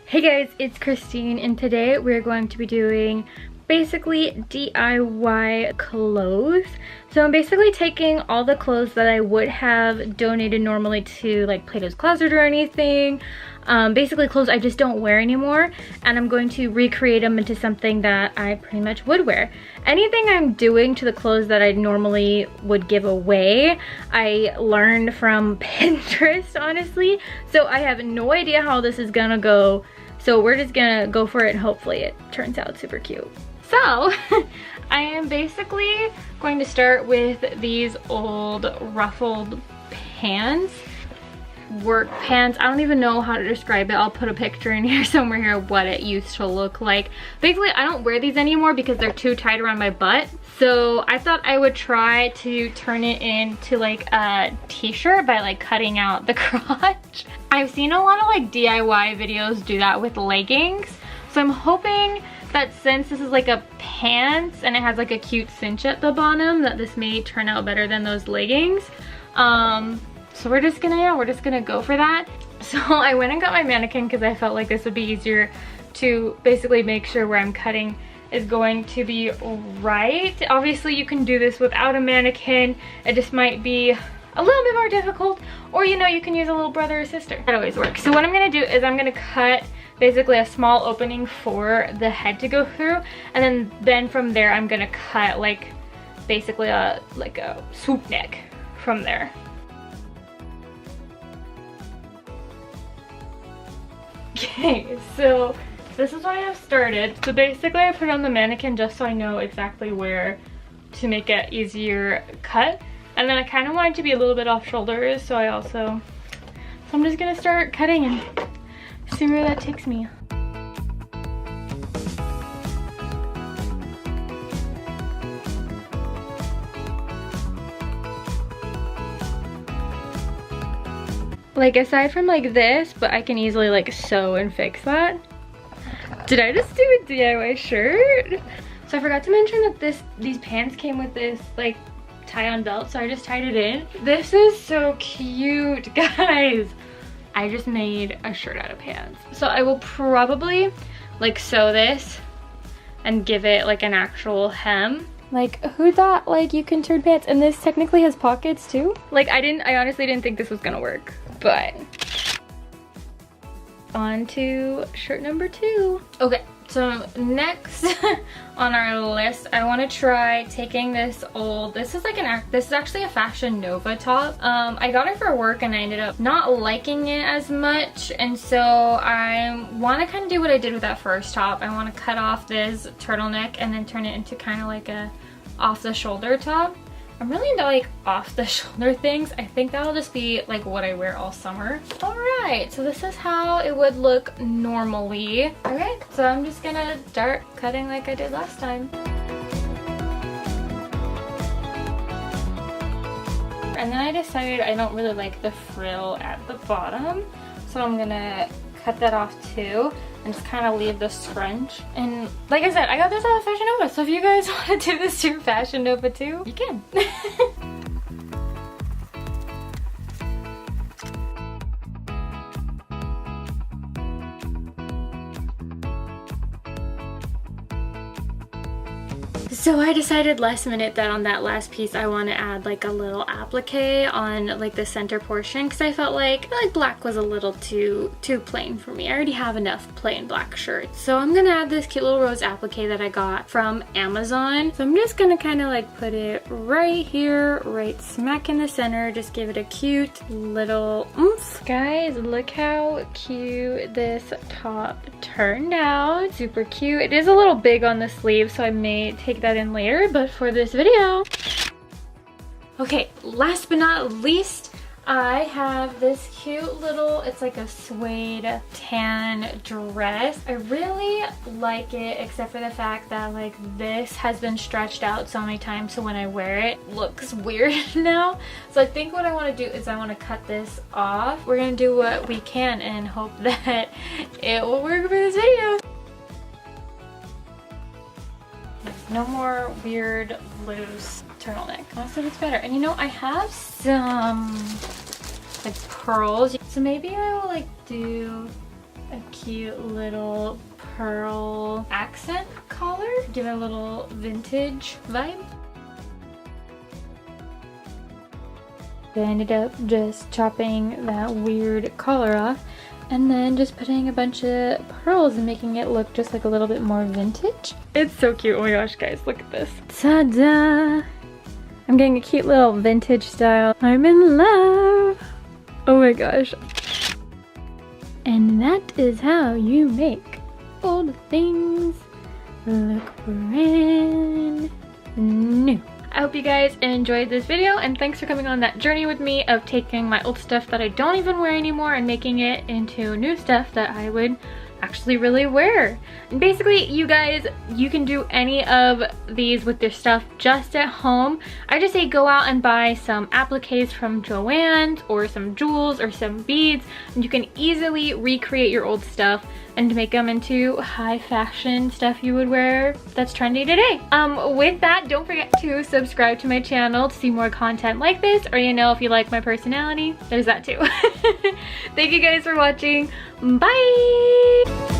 Hey guys, it's Christine, and today we're going to be doing basically DIY clothes. So I'm basically taking all the clothes that I would have donated normally to like Plato's Closet or anything, basically clothes I just don't wear anymore, and I'm going to recreate them into something that I pretty much would wear. Anything I'm doing to the clothes that I normally would give away, I learned from Pinterest, honestly. So I have no idea how this is gonna go. So we're just gonna go for it and hopefully it turns out super cute. So I am basically going to start with these old ruffled pants. Work pants. I don't even know how to describe it. I'll put a picture in here somewhere here of what it used to look like. Basically, I don't wear these anymore because they're too tight around my butt. So I thought I would try to turn it into like a t-shirt by like cutting out the crotch. I've seen a lot of like DIY videos do that with leggings. So I'm hoping that since this is like a pants and it has like a cute cinch at the bottom, that this may turn out better than those leggings. So we're just gonna go for that. So I went and got my mannequin because I felt like this would be easier to basically make sure where I'm cutting is going to be right. Obviously you can do this without a mannequin. It just might be a little bit more difficult, or you know, you can use a little brother or sister. That always works. So what I'm gonna do is I'm gonna cut basically a small opening for the head to go through, and then from there I'm gonna cut like basically a swoop neck from there. Okay, so this is what I have started. So basically I put it on the mannequin just so I know exactly where to make it easier cut. And then I kind of want it to be a little bit off shoulders, so I'm just gonna start cutting and see where that takes me. Like aside from like this, but I can easily like sew and fix that. Did I just do a DIY shirt? So I forgot to mention that these pants came with this like tie-on belt, so I just tied it in. This is so cute, guys. I just made a shirt out of pants. So I will probably like sew this and give it like an actual hem. Like, who thought like you can turn pants, and this technically has pockets too? Like I honestly didn't think this was gonna work, but on to shirt number 2. Okay, so next on our list, I want to try taking this old, this is actually a Fashion Nova top. I got it for work and I ended up not liking it as much, and so I want to kind of do what I did with that first top. I want to cut off this turtleneck and then turn it into kind of like a off the shoulder top. I'm really into like off the shoulder things. I think that'll just be like what I wear all summer. Alright, so this is how it would look normally. Alright, so I'm just gonna start cutting like I did last time. And then I decided I don't really like the frill at the bottom, so I'm gonna cut that off too and just kind of leave the scrunch. And like I said, I got this out of Fashion Nova, so if you guys want to do this through Fashion Nova too, you can. So I decided last minute that on that last piece I want to add like a little applique on like the center portion, because I felt like black was a little too plain for me. I already have enough plain black shirts. So I'm gonna add this cute little rose applique that I got from Amazon. So I'm just gonna kind of like put it right here, right smack in the center, just give it a cute little oomph. Guys, look how cute this top turned out. Super cute. It is a little big on the sleeve, so I may take that in later, but for this video. Okay, last but not least, I have this cute little, it's like a suede tan dress. I really like it, except for the fact that like this has been stretched out so many times, so when I wear it looks weird now. So I think what I want to do is I want to cut this off. We're gonna do what we can and hope that it will work for this video. No more weird loose turtleneck. Honestly, it's better. And you know, I have some like pearls, so maybe I will like do a cute little pearl accent collar. Give it a little vintage vibe. I ended up just chopping that weird collar off and then just putting a bunch of pearls and making it look just like a little bit more vintage. It's so cute. Oh my gosh, guys, look at this. Ta-da! I'm getting a cute little vintage style. I'm in love. Oh my gosh. And that is how you make old things look brand new. I hope you guys enjoyed this video, and thanks for coming on that journey with me of taking my old stuff that I don't even wear anymore and making it into new stuff that I would actually really wear. And basically, you guys, you can do any of these with your stuff just at home. I just say go out and buy some appliques from Joann's or some jewels or some beads, and you can easily recreate your old stuff and make them into high fashion stuff you would wear that's trendy today. With that, don't forget to subscribe to my channel to see more content like this, or if you like my personality, there's that too. Thank you guys for watching. Bye!